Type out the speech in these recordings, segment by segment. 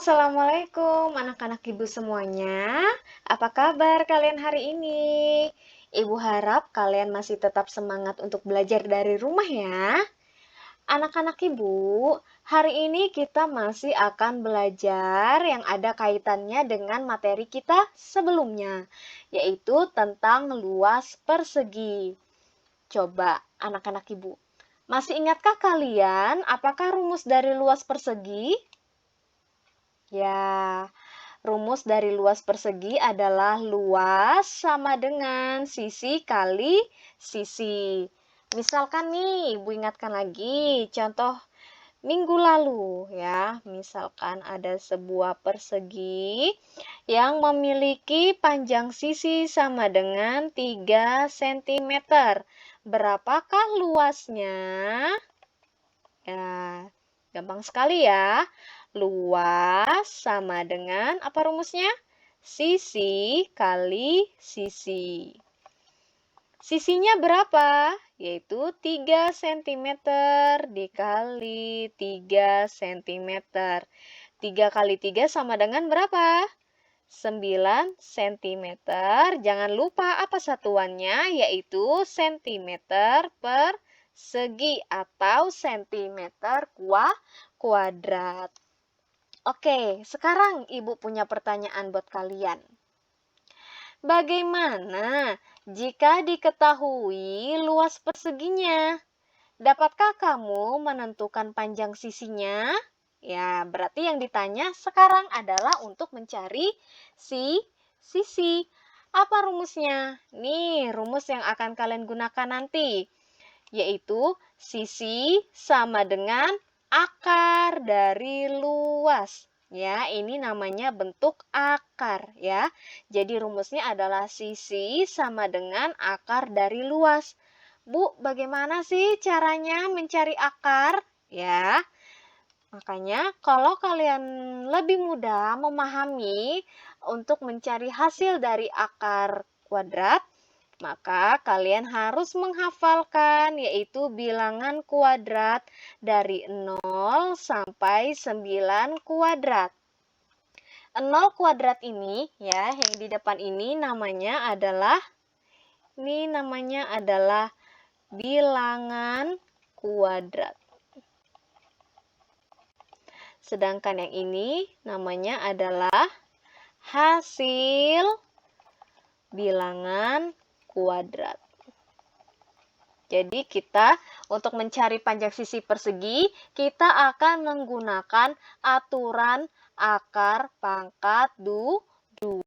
Assalamualaikum anak-anak ibu semuanya. Apa kabar kalian hari ini? Ibu harap kalian masih tetap semangat untuk belajar dari rumah ya. Anak-anak ibu, hari ini kita masih akan belajar yang ada kaitannya dengan materi kita sebelumnya, yaitu tentang luas persegi. Coba anak-anak ibu, masih ingatkah kalian apakah rumus dari luas persegi? Ya, rumus dari luas persegi adalah luas sama dengan sisi kali sisi. Misalkan nih, Ibu ingatkan lagi contoh minggu lalu ya. Misalkan ada sebuah persegi yang memiliki panjang sisi sama dengan 3 cm. Berapakah luasnya? Ya, gampang sekali ya. Luas sama dengan apa rumusnya? Sisi kali sisi. Sisinya berapa? Yaitu 3 cm dikali 3 cm. 3 kali 3 sama dengan berapa? 9 cm. Jangan lupa apa satuannya, yaitu cm per segi atau sentimeter kuadrat. Oke, sekarang Ibu punya pertanyaan buat kalian. Bagaimana jika diketahui luas perseginya? Dapatkah kamu menentukan panjang sisinya? Ya, berarti yang ditanya sekarang adalah untuk mencari sisi. Apa rumusnya? Nih, rumus yang akan kalian gunakan nanti, yaitu sisi sama dengan akar dari luas. Ya, ini namanya bentuk akar ya. Jadi rumusnya adalah sisi sama dengan akar dari luas. Bu, bagaimana sih caranya mencari akar? Ya, makanya kalau kalian lebih mudah memahami untuk mencari hasil dari akar kuadrat, maka kalian harus menghafalkan yaitu bilangan kuadrat dari 0 sampai 9 kuadrat. 0 kuadrat ini ya, yang di depan ini namanya adalah bilangan kuadrat. Sedangkan yang ini namanya adalah hasil bilangan kuadrat. Jadi kita untuk mencari panjang sisi persegi, kita akan menggunakan aturan akar pangkat 2.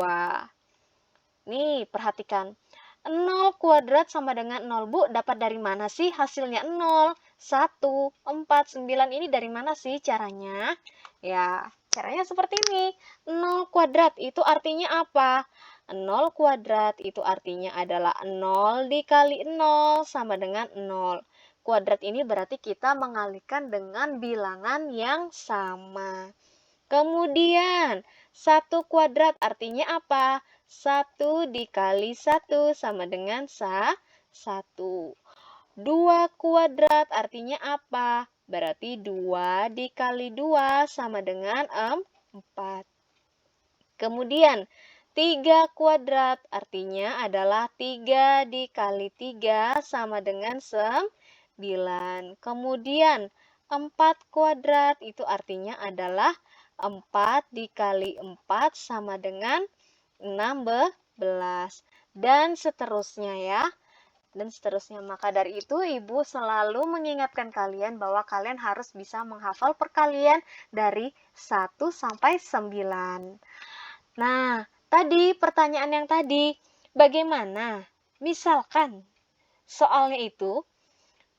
Nih, perhatikan. 0 kuadrat sama dengan 0, Bu. Dapat dari mana sih hasilnya 0, 1, 4, 9 ini dari mana sih caranya? Ya, caranya seperti ini. 0 kuadrat itu artinya apa? 0 kuadrat itu artinya adalah 0 dikali 0 sama dengan 0. Kuadrat ini berarti kita mengalihkan dengan bilangan yang sama. Kemudian, 1 kuadrat artinya apa? 1 dikali 1 sama dengan 1. 2 kuadrat artinya apa? Berarti 2 dikali 2 sama dengan 4. Kemudian, 3 kuadrat artinya adalah 3 dikali 3 sama dengan 9. Kemudian, 4 kuadrat itu artinya adalah 4 dikali 4 sama dengan 16. Dan seterusnya ya. Dan seterusnya. Maka dari itu Ibu selalu mengingatkan kalian bahwa kalian harus bisa menghafal perkalian dari 1 sampai 9. Nah, tadi pertanyaan yang tadi, bagaimana? Misalkan soalnya itu,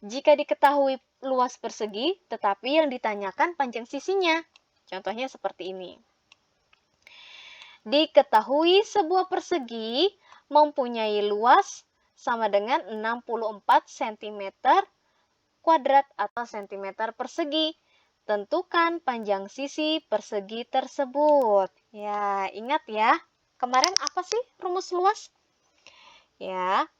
jika diketahui luas persegi, tetapi yang ditanyakan panjang sisinya. Contohnya seperti ini. Diketahui sebuah persegi mempunyai luas sama dengan 64 cm kuadrat atau cm persegi. Tentukan panjang sisi persegi tersebut. Ya, ingat ya. Kemarin apa sih rumus luas? Ya,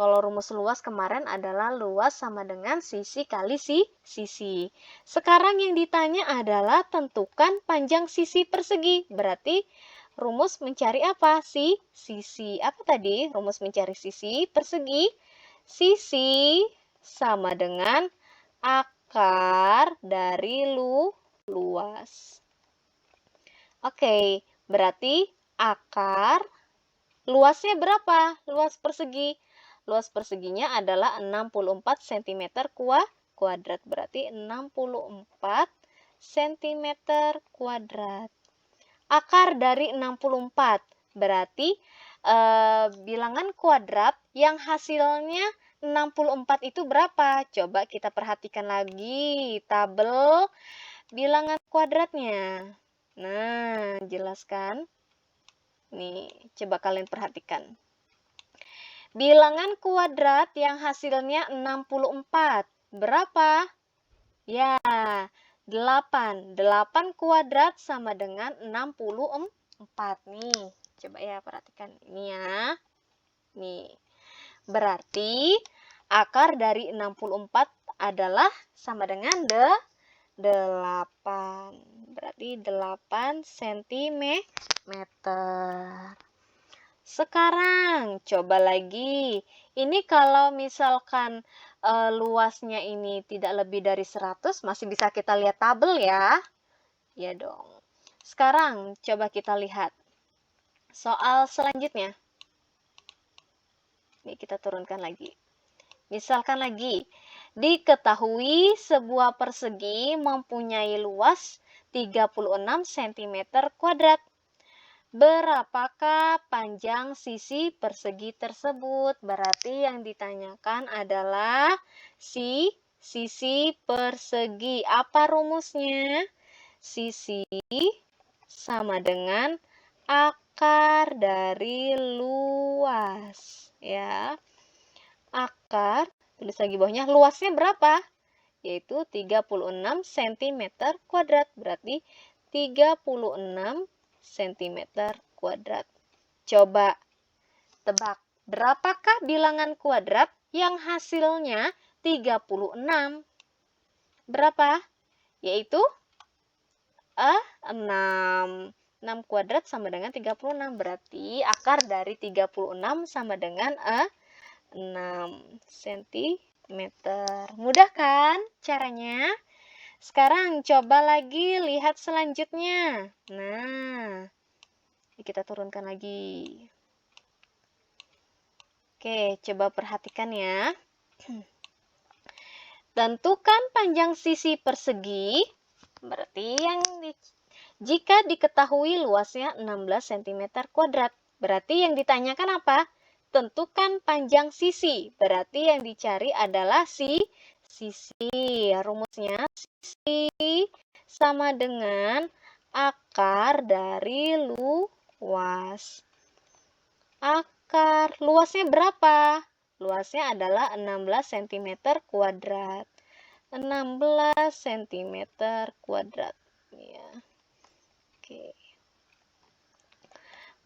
Kalau rumus luas kemarin adalah luas sama dengan sisi kali sisi. Sekarang yang ditanya adalah tentukan panjang sisi persegi. Berarti rumus mencari apa? Sisi. Apa tadi? Rumus mencari sisi persegi. Sisi sama dengan akar dari luas. Oke, berarti akar luasnya berapa? Luas persegi. Luas perseginya adalah 64 cm kuadrat. Berarti 64 cm kuadrat. Akar dari 64. Berarti bilangan kuadrat yang hasilnya 64 itu berapa? Coba kita perhatikan lagi tabel bilangan kuadratnya. Nah, jelaskan. Nih, coba kalian perhatikan. Bilangan kuadrat yang hasilnya 64. Berapa? Ya, 8. 8 kuadrat sama dengan 64. Nih, coba ya perhatikan ini ya. Nih, berarti akar dari 64 adalah sama dengan 8. Berarti 8 cm. Sekarang coba lagi. Ini kalau misalkan luasnya ini tidak lebih dari 100, masih bisa kita lihat tabel ya. Ya dong. Sekarang coba kita lihat soal selanjutnya. Ini kita turunkan lagi. Misalkan lagi, diketahui sebuah persegi mempunyai luas 36 cm kuadrat. Berapakah panjang sisi persegi tersebut? Berarti yang ditanyakan adalah sisi persegi. Apa rumusnya? Sisi sama dengan akar dari luas. Ya, akar, tulis lagi bawahnya, luasnya berapa? Yaitu 36 cm kuadrat. Berarti 36 cm kuadrat. Coba tebak, berapakah bilangan kuadrat yang hasilnya 36? Berapa? Yaitu 6. 6 kuadrat sama dengan 36. Berarti akar dari 36 sama dengan 6 cm. Mudah kan caranya? Sekarang coba lagi lihat selanjutnya. Nah, kita turunkan lagi. Oke, coba perhatikan ya. Tentukan panjang sisi persegi. Berarti jika diketahui luasnya 16 cm kuadrat. Berarti yang ditanyakan apa? Tentukan panjang sisi. Berarti yang dicari adalah sisi. Rumusnya sisi sama dengan akar dari luas. Akar luasnya berapa? Luasnya adalah 16 cm kuadrat. 16 cm kuadrat. Ya. Oke.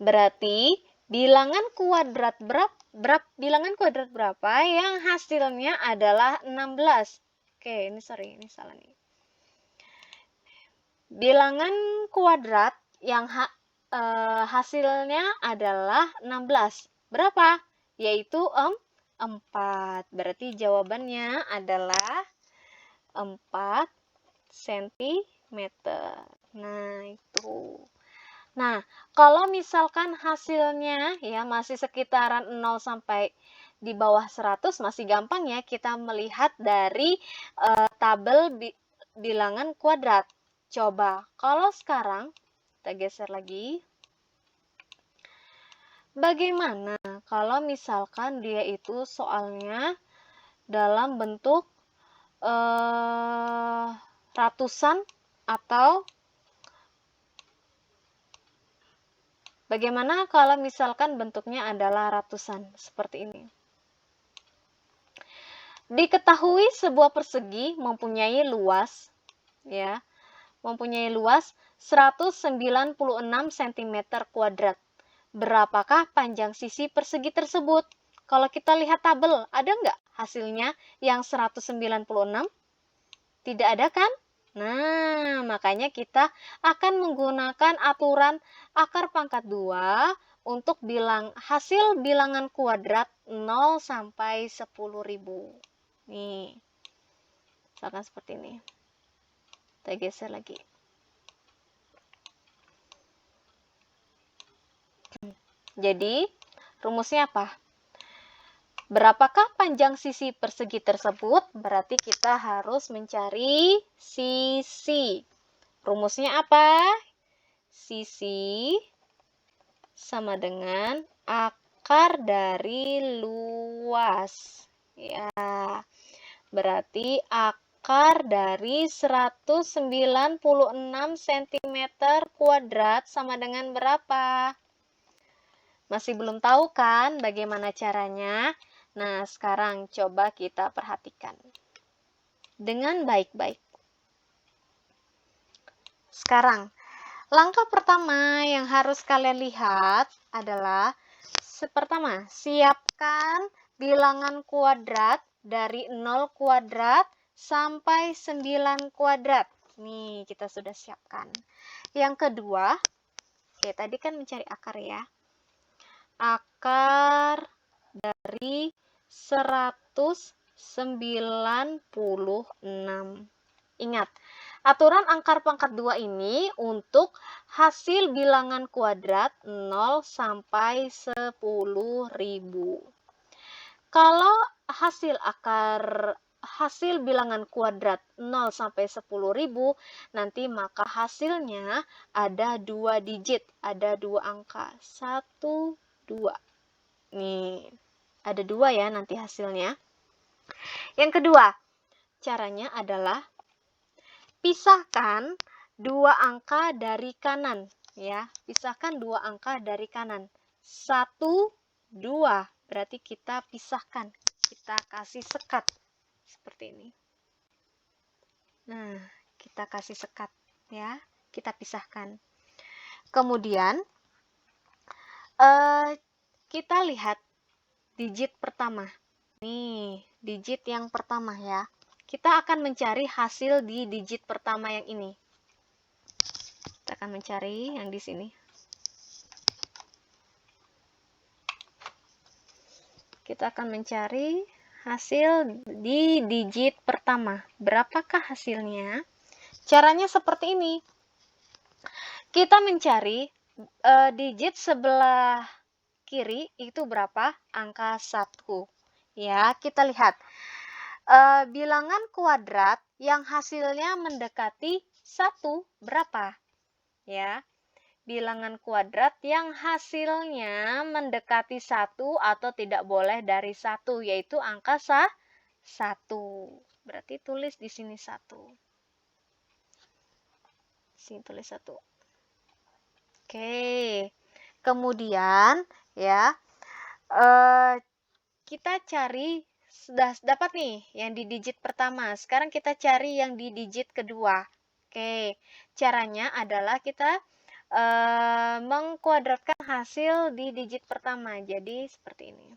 Berarti bilangan kuadrat berapa yang hasilnya adalah 16. Oke, ini salah nih. Bilangan kuadrat yang hasilnya adalah 16. Berapa? Yaitu 4. Berarti jawabannya adalah 4 cm. Nah, itu. Nah, kalau misalkan hasilnya ya masih sekitaran 0 sampai di bawah 100, masih gampang ya kita melihat dari tabel bilangan kuadrat. Coba, kalau sekarang kita geser lagi. Bagaimana kalau misalkan dia itu soalnya dalam bentuk ratusan atau bagaimana kalau misalkan bentuknya adalah ratusan seperti ini? Diketahui sebuah persegi mempunyai luas 196 cm kuadrat. Berapakah panjang sisi persegi tersebut? Kalau kita lihat tabel, ada nggak hasilnya yang 196? Tidak ada kan? Nah, makanya kita akan menggunakan aturan akar pangkat 2 untuk hasil bilangan kuadrat 0 sampai 10.000. Nih, misalkan seperti ini. Kita geser lagi. Jadi, rumusnya apa? Berapakah panjang sisi persegi tersebut? Berarti kita harus mencari sisi. Rumusnya apa? Sisi sama dengan akar dari luas. Ya, berarti akar dari 196 cm kuadrat sama dengan berapa? Masih belum tahu kan bagaimana caranya? Nah, sekarang coba kita perhatikan dengan baik-baik. Sekarang, langkah pertama yang harus kalian lihat adalah pertama, siapkan bilangan kuadrat dari 0 kuadrat sampai 9 kuadrat. Nih, kita sudah siapkan. Yang kedua, oke, tadi kan mencari akar ya. Akar dari 196. Ingat, aturan akar pangkat 2 ini untuk hasil bilangan kuadrat 0 sampai 10.000. Kalau hasil bilangan kuadrat 0 sampai 10.000, nanti maka hasilnya ada 2 digit, ada 2 angka. 1, 2. Nih, ada 2 ya nanti hasilnya. Yang kedua, caranya adalah pisahkan 2 angka dari kanan. Ya, pisahkan 2 angka dari kanan. 1, 2. Berarti kita pisahkan. Kita kasih sekat. Seperti ini. Nah, kita kasih sekat. Ya, kita pisahkan. Kemudian, kita lihat digit pertama. Nih, digit yang pertama ya. Kita akan mencari hasil di digit pertama yang ini. Kita akan mencari yang di sini. Kita akan mencari hasil di digit pertama. Berapakah hasilnya? Caranya seperti ini. Kita mencari digit sebelah kiri itu berapa? Angka 1. Ya, kita lihat. Bilangan kuadrat yang hasilnya mendekati 1 berapa? Ya, bilangan kuadrat yang hasilnya mendekati 1 atau tidak boleh dari 1, yaitu angka 1. Berarti tulis di sini 1. Sini tulis 1. Oke. Kemudian ya, kita cari sudah dapat nih yang di digit pertama. Sekarang kita cari yang di digit kedua. Oke, caranya adalah kita mengkuadratkan hasil di digit pertama. Jadi seperti ini.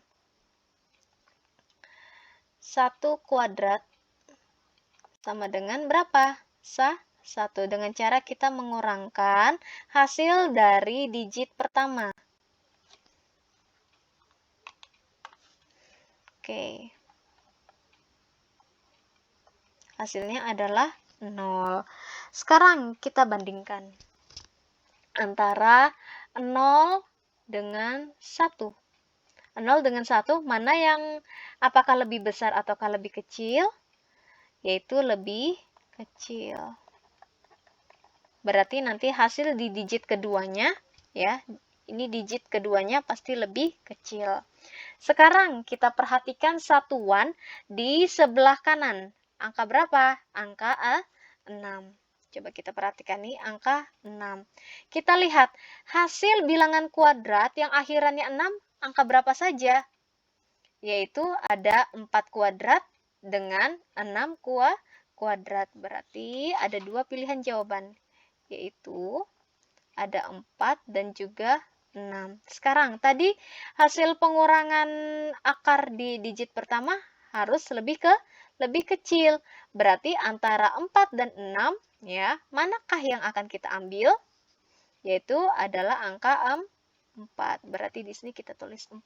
1 kuadrat sama dengan berapa? 1. Dengan cara kita mengurangkan hasil dari digit pertama. Oke. Hasilnya adalah 0. Sekarang kita bandingkan antara 0 dengan 1. 0 dengan 1, mana yang apakah lebih besar ataukah lebih kecil? Yaitu lebih kecil. Berarti nanti hasil di digit keduanya, ya, ini digit keduanya pasti lebih kecil. Sekarang kita perhatikan satuan di sebelah kanan. Angka berapa? Angka 6. Coba kita perhatikan nih, angka 6. Kita lihat hasil bilangan kuadrat yang akhirannya 6, angka berapa saja? Yaitu ada 4 kuadrat dengan 6 kuadrat. Berarti ada 2 pilihan jawaban, yaitu ada 4 dan juga 6. Sekarang tadi hasil pengurangan akar di digit pertama harus lebih kecil. Berarti antara 4 dan 6 ya, manakah yang akan kita ambil? Yaitu adalah angka 4. Berarti di sini kita tulis 4.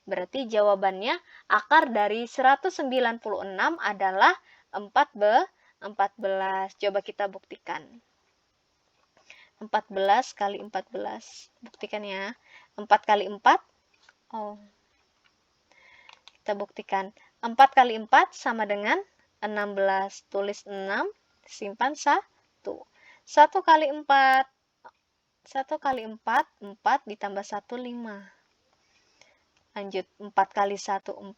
Berarti jawabannya akar dari 196 adalah 14. Coba kita buktikan. 14 kali 14. Buktikan ya. 4 kali 4. Oh. Kita buktikan. 4 kali 4 sama dengan 16. Tulis 6, simpan 1. 1 kali 4. 1 kali 4, 4 ditambah 1, 5. Lanjut, 4 kali 1, 4.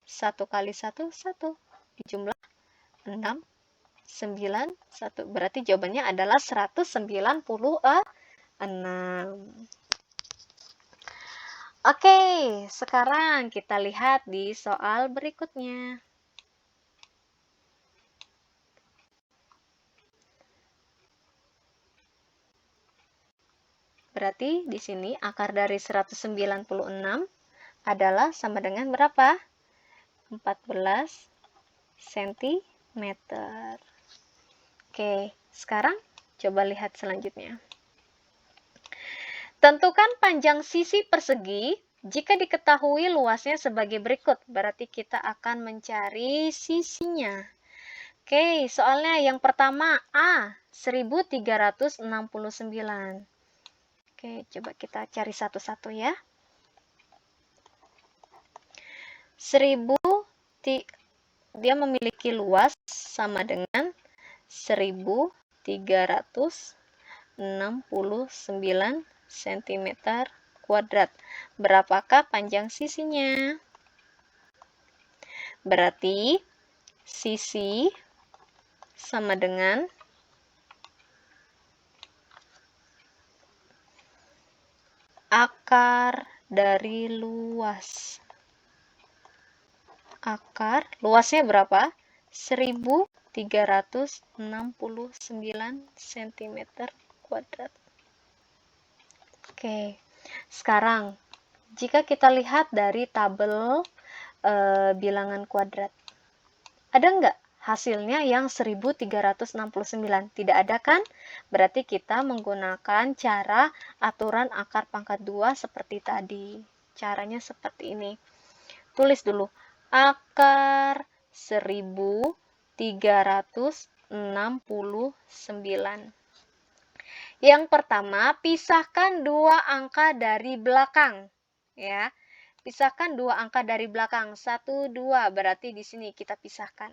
1 kali 1, 1. Dijumlah 6. 9, 1. Berarti jawabannya adalah 196. Oke, sekarang kita lihat di soal berikutnya. Berarti di sini akar dari 196 adalah sama dengan berapa? 14 cm. Oke, sekarang coba lihat selanjutnya. Tentukan panjang sisi persegi jika diketahui luasnya sebagai berikut. Berarti kita akan mencari sisinya. Oke, soalnya yang pertama A, 1369. Oke, coba kita cari satu-satu ya. 1000, dia memiliki luas sama dengan 1369 cm kuadrat. Berapakah panjang sisinya? Berarti sisi sama dengan akar dari luas. Akar, luasnya berapa? 1369 cm kuadrat. Oke, sekarang jika kita lihat dari tabel bilangan kuadrat, ada nggak hasilnya yang 1369? Tidak ada kan? Berarti kita menggunakan cara aturan akar pangkat 2 seperti tadi. Caranya seperti ini. Tulis dulu. Akar 1369. Yang pertama, pisahkan dua angka dari belakang. Ya, pisahkan dua angka dari belakang. 1, 2. Berarti di sini kita pisahkan.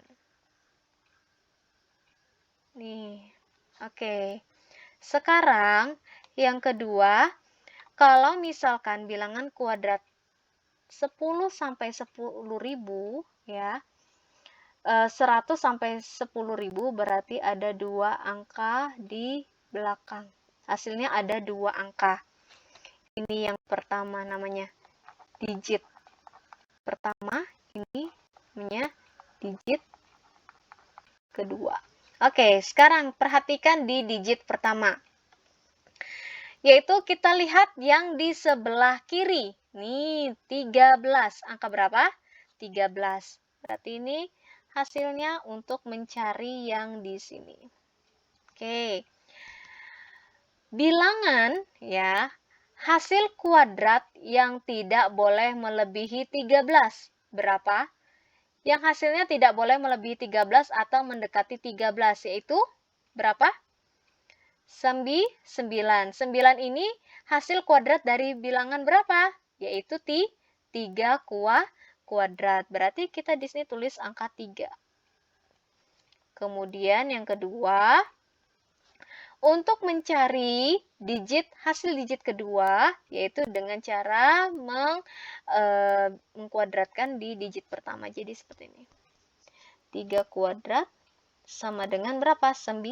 Nih, oke. Sekarang, yang kedua, kalau misalkan bilangan kuadrat 10 sampai 10.000 ya. 100 sampai 10.000 berarti ada dua angka di belakang. Hasilnya ada dua angka. Ini yang pertama namanya digit pertama, ini namanya digit kedua. Oke, sekarang perhatikan di digit pertama. Yaitu kita lihat yang di sebelah kiri. Nih, 13. Angka berapa? 13. Berarti ini hasilnya untuk mencari yang di sini. Oke. Bilangan ya, hasil kuadrat yang tidak boleh melebihi 13. Berapa? Yang hasilnya tidak boleh melebihi 13 atau mendekati 13, yaitu berapa? 9. 9 ini hasil kuadrat dari bilangan berapa? Yaitu 3 kuadrat. Berarti kita di sini tulis angka 3. Kemudian yang kedua, untuk mencari hasil digit kedua, yaitu dengan cara mengkuadratkan di digit pertama. Jadi seperti ini. 3 kuadrat sama dengan berapa? 9.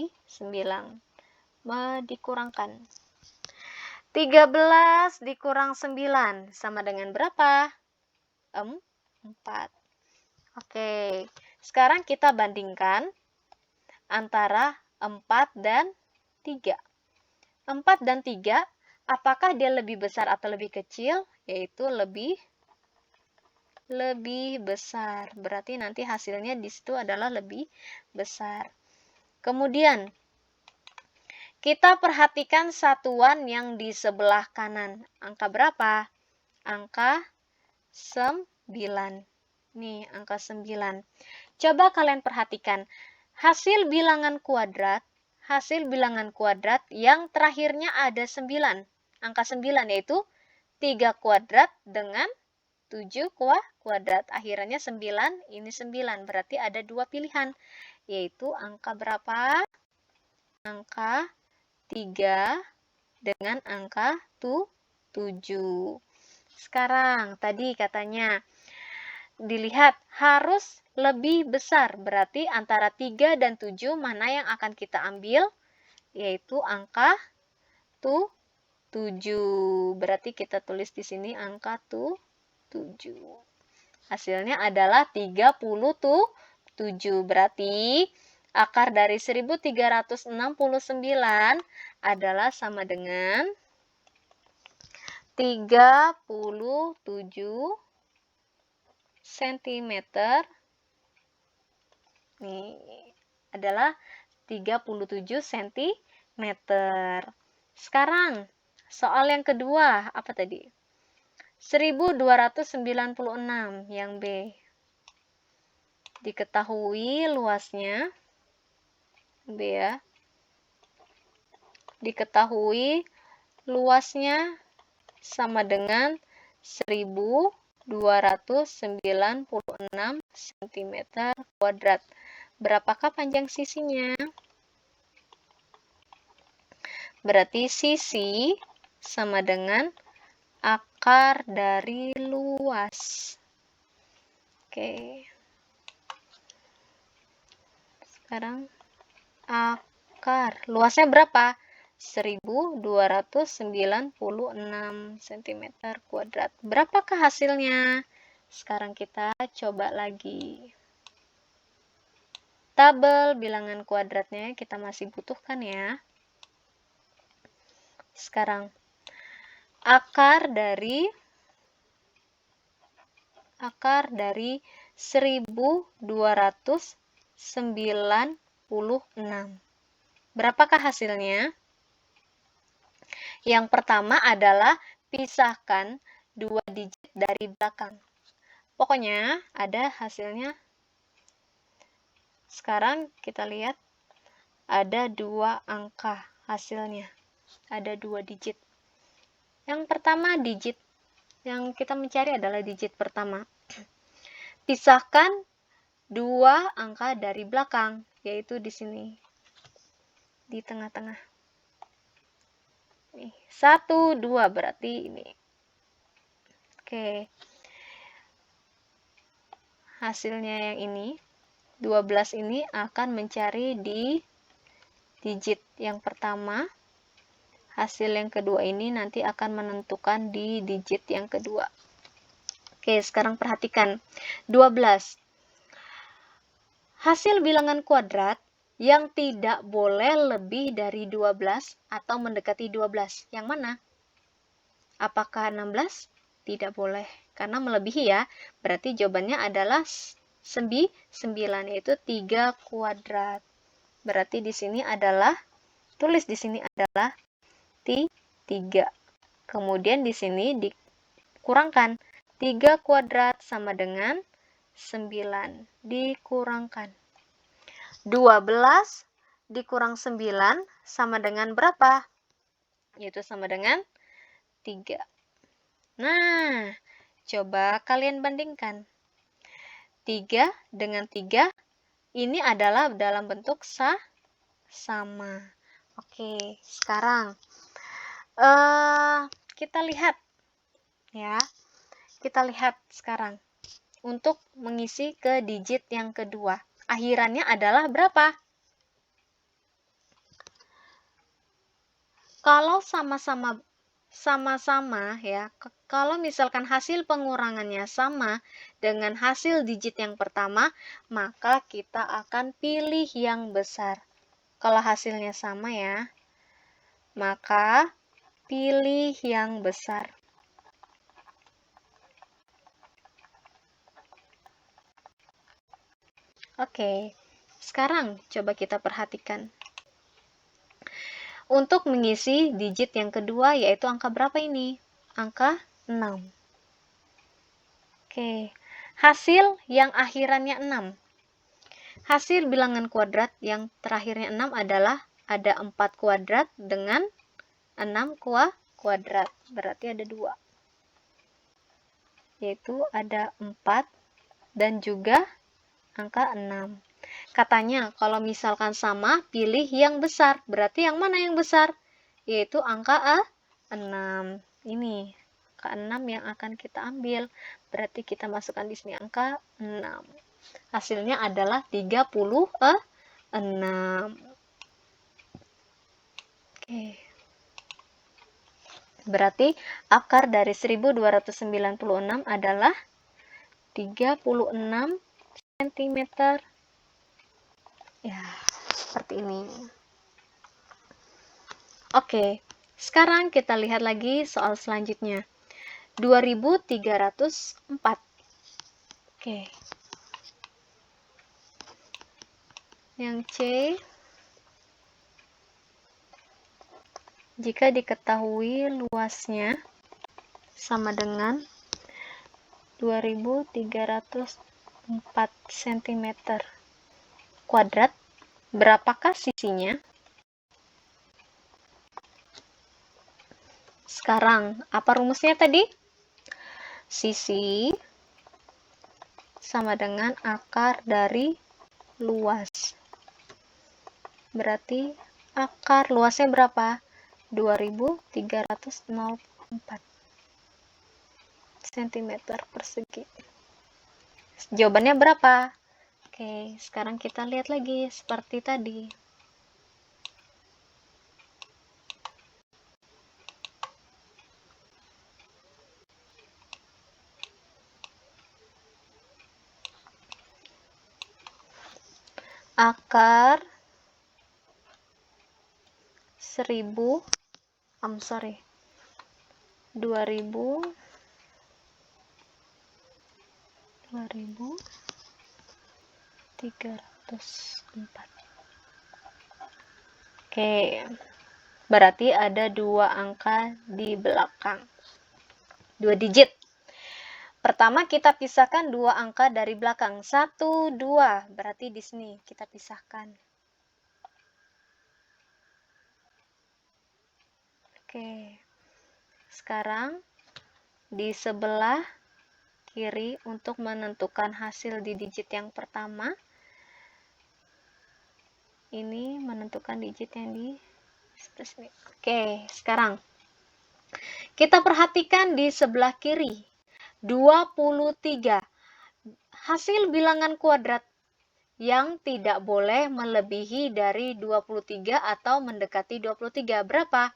Dikurangkan. 13 dikurang 9 sama dengan berapa? 4. Oke, sekarang kita bandingkan antara 4 dan 3. 4 dan 3 Apakah dia lebih besar atau lebih kecil? Yaitu lebih besar. Berarti nanti hasilnya di situ adalah lebih besar. Kemudian, kita perhatikan satuan yang di sebelah kanan. Angka berapa? Angka 9. Nih, angka 9. Coba kalian perhatikan. Hasil bilangan kuadrat yang terakhirnya ada 9. Angka 9 yaitu 3 kuadrat dengan 7 kuadrat. Akhirnya 9, ini 9. Berarti ada dua pilihan. Yaitu angka berapa? Angka 3 dengan angka 7. Sekarang, tadi katanya, dilihat harus lebih besar. Berarti antara 3 dan 7 mana yang akan kita ambil? Yaitu angka 7. Berarti kita tulis di sini angka 7. Hasilnya adalah 37. Berarti akar dari 1369 adalah sama dengan 37 cm. Nih, adalah 37 cm. Sekarang, soal yang kedua, apa tadi? 1296, yang B. Diketahui luasnya, B ya. Diketahui luasnya sama dengan 1296 cm kuadrat. Berapakah panjang sisinya? Berarti sisi sama dengan akar dari luas. Oke. Sekarang akar. Luasnya berapa? 1296 cm kuadrat. Berapakah hasilnya? Sekarang kita coba lagi. Tabel bilangan kuadratnya kita masih butuhkan ya. Sekarang, akar dari 1296. Berapakah hasilnya? Yang pertama adalah pisahkan 2 digit dari belakang. Pokoknya ada hasilnya. Sekarang kita lihat ada 2 angka hasilnya. Ada 2 digit. Yang pertama digit yang kita mencari adalah digit pertama. Pisahkan 2 angka dari belakang, yaitu di sini. Di tengah-tengah. 1, 2 berarti ini. Oke. Hasilnya yang ini, 12 ini akan mencari di digit yang pertama. Hasil yang kedua ini nanti akan menentukan di digit yang kedua. Oke, sekarang perhatikan. 12. Hasil bilangan kuadrat yang tidak boleh lebih dari 12 atau mendekati 12. Yang mana? Apakah 16? Tidak boleh, karena melebihi ya. Berarti jawabannya adalah 9, yaitu 3 kuadrat. Berarti di sini adalah, tulis di sini adalah 3. Kemudian di sini dikurangkan. 3 kuadrat sama dengan 9. Dikurangkan. 12 dikurang 9 sama dengan berapa? Yaitu sama dengan 3. Nah, coba kalian bandingkan. 3 dengan 3, ini adalah dalam bentuk sama. Oke, sekarang kita lihat ya. Kita lihat sekarang untuk mengisi ke digit yang kedua. Akhirannya adalah berapa? Kalau sama-sama ya, kalau misalkan hasil pengurangannya sama dengan hasil digit yang pertama, maka kita akan pilih yang besar. Kalau hasilnya sama ya, maka pilih yang besar. Oke, sekarang coba kita perhatikan. Untuk mengisi digit yang kedua, yaitu angka berapa ini? Angka 6. Oke, hasil yang akhirannya 6. Hasil bilangan kuadrat yang terakhirnya 6 adalah ada 4 kuadrat dengan 6 kuadrat. Berarti ada 2. Yaitu ada 4 dan juga angka 6. Katanya, kalau misalkan sama, pilih yang besar. Berarti yang mana yang besar? Yaitu angka 6. Ini, angka 6 yang akan kita ambil. Berarti kita masukkan di sini angka 6. Hasilnya adalah 36. Oke. Berarti akar dari 1296 adalah 36 cm. Ya, seperti ini. Oke, sekarang kita lihat lagi soal selanjutnya. 2304. Oke. Yang C, jika diketahui luasnya sama dengan 2304 cm kuadrat, berapakah sisinya? Sekarang, apa rumusnya tadi? Sisi sama dengan akar dari luas. Berarti akar luasnya berapa? 2304 cm persegi. Jawabannya berapa? Oke, sekarang kita lihat lagi seperti tadi. Akar 2304. Oke, berarti ada 2 angka di belakang, 2 digit. Pertama kita pisahkan 2 angka dari belakang, 1, 2, berarti di sini kita pisahkan. Oke, sekarang di sebelah kiri untuk menentukan hasil di digit yang pertama, ini menentukan digit yang di sebelah sini. Oke, sekarang kita perhatikan di sebelah kiri, 23. Hasil bilangan kuadrat yang tidak boleh melebihi dari 23 atau mendekati 23. Berapa?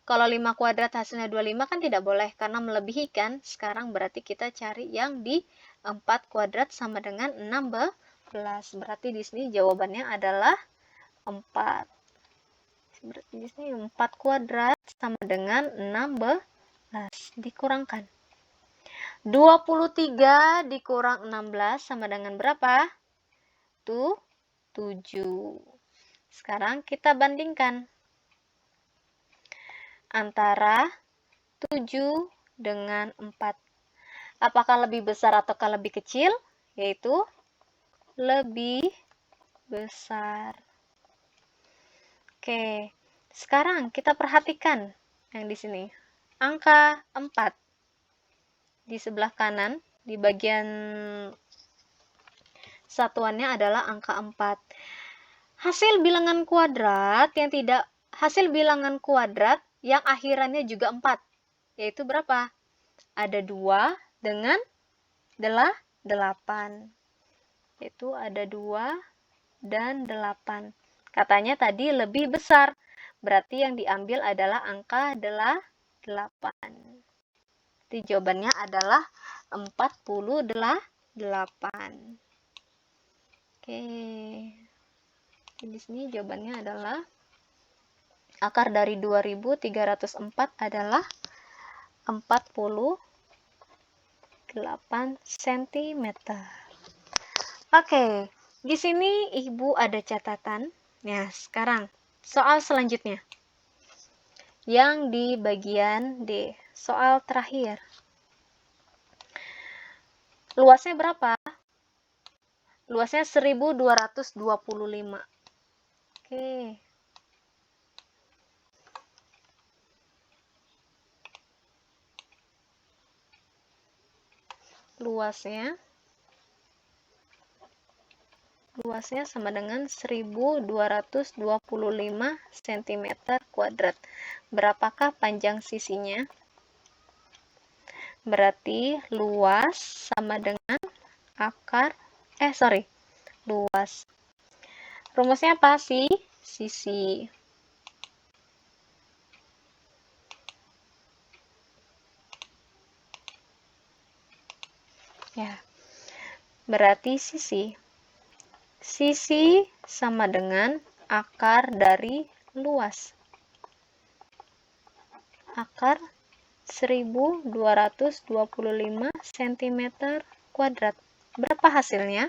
Kalau 5 kuadrat hasilnya 25 kan tidak boleh karena melebihi kan. Sekarang berarti kita cari yang di 4 kuadrat sama dengan 16. Berarti di sini jawabannya adalah 4. Berarti di sini 4 kuadrat sama dengan 16. Dikurangkan. 23 dikurang 16 sama dengan berapa? 7. Sekarang kita bandingkan antara 7 dengan 4. Apakah lebih besar ataukah lebih kecil? Yaitu lebih besar. Oke, sekarang kita perhatikan yang di sini. Angka 4 di sebelah kanan, di bagian satuannya adalah angka 4. Hasil bilangan kuadrat yang akhirannya juga 4, yaitu berapa? Ada 2 dengan 8. Yaitu ada 2 dan 8. Katanya tadi lebih besar. Berarti yang diambil adalah angka 8. Jadi jawabannya adalah 48. Oke. Di sini jawabannya adalah Akar dari 2304 adalah 48 cm. Oke, di sini Ibu ada catatan. Nah, sekarang soal selanjutnya. Yang di bagian D, soal terakhir. Luasnya berapa? Luasnya 1225. Oke. Luasnya sama dengan 1225 cm kuadrat. Berapakah panjang sisinya? Berarti luas sama dengan akar, luas. Rumusnya apa sih? Sisi. Ya, berarti sisi. Sisi sama dengan akar dari luas. Akar 1225 cm kuadrat. Berapa hasilnya?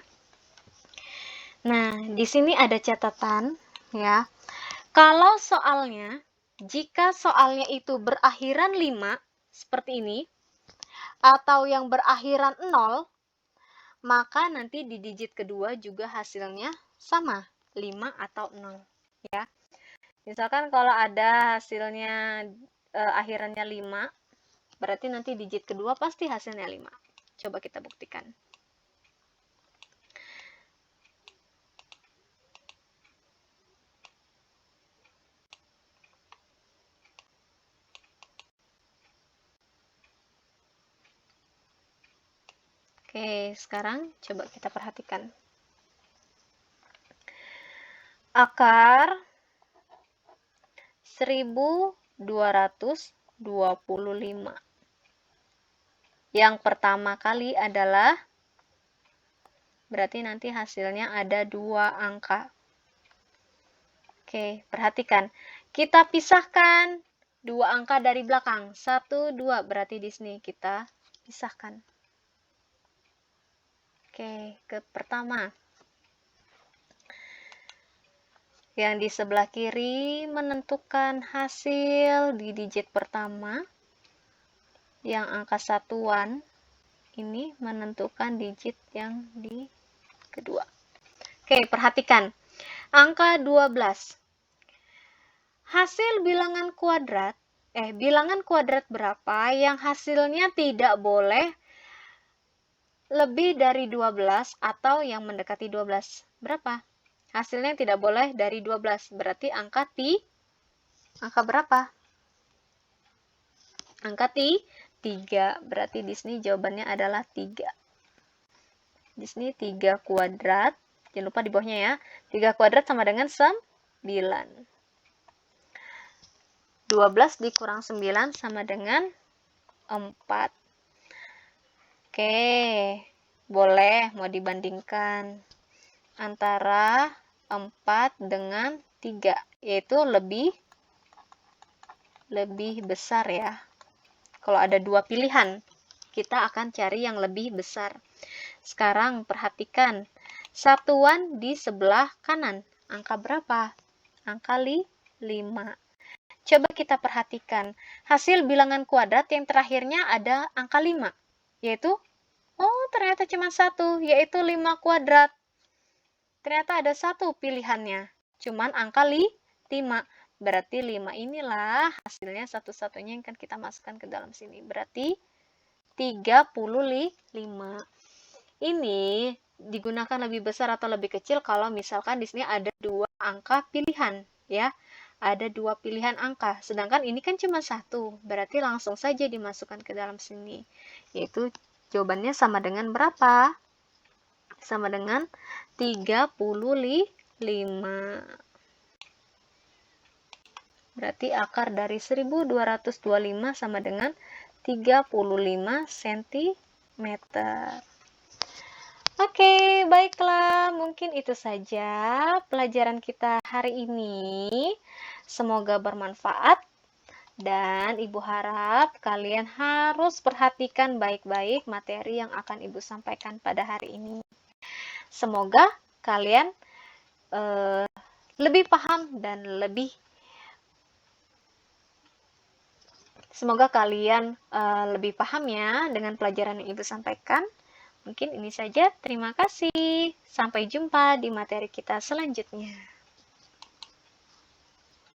Nah, di sini ada catatan ya. Kalau soalnya, jika soalnya itu berakhiran 5 seperti ini atau yang berakhiran 0, maka nanti di digit kedua juga hasilnya sama, 5 atau 0 ya. Misalkan kalau ada hasilnya akhirannya 5, berarti nanti digit kedua pasti hasilnya 5. Coba kita buktikan. Oke, sekarang coba kita perhatikan. Akar 1225. Yang pertama kali adalah, berarti nanti hasilnya ada 2 angka. Oke, perhatikan. Kita pisahkan 2 angka dari belakang. 1, 2, berarti di sini kita pisahkan. Oke, ke pertama. Yang di sebelah kiri menentukan hasil di digit pertama. Yang angka satuan ini menentukan digit yang di kedua. Oke, perhatikan. Angka 12. Hasil bilangan kuadrat berapa yang hasilnya tidak boleh lebih dari 12 atau yang mendekati 12. Berapa? Hasilnya tidak boleh dari 12. Berarti angka berapa? Angka 3. Berarti di sini jawabannya adalah 3. Di sini 3 kuadrat. Jangan lupa di bawahnya ya. 3 kuadrat sama dengan 9. 12 dikurang 9 sama dengan 4. Oke, boleh mau dibandingkan antara 4 dengan 3, yaitu lebih besar ya. Kalau ada 2 pilihan, kita akan cari yang lebih besar. Sekarang perhatikan, satuan di sebelah kanan, angka berapa? Angka 5. Coba kita perhatikan, hasil bilangan kuadrat yang terakhirnya ada angka 5. Yaitu, ternyata cuma 1, yaitu 5 kuadrat. Ternyata ada 1 pilihannya, cuman angka 5. Berarti 5 inilah hasilnya satu-satunya yang akan kita masukkan ke dalam sini. Berarti 35. Ini digunakan lebih besar atau lebih kecil kalau misalkan di sini ada 2 angka pilihan, ya. Ada 2 pilihan angka, sedangkan ini kan cuma 1, berarti langsung saja dimasukkan ke dalam sini, yaitu jawabannya sama dengan berapa? Sama dengan 35. Berarti akar dari 1225 sama dengan 35 cm. Oke, baiklah. Mungkin itu saja pelajaran kita hari ini. Semoga bermanfaat dan Ibu harap kalian harus perhatikan baik-baik materi yang akan Ibu sampaikan pada hari ini. Semoga kalian lebih paham dan semoga kalian lebih paham ya dengan pelajaran yang Ibu sampaikan. Mungkin ini saja. Terima kasih. Sampai jumpa di materi kita selanjutnya.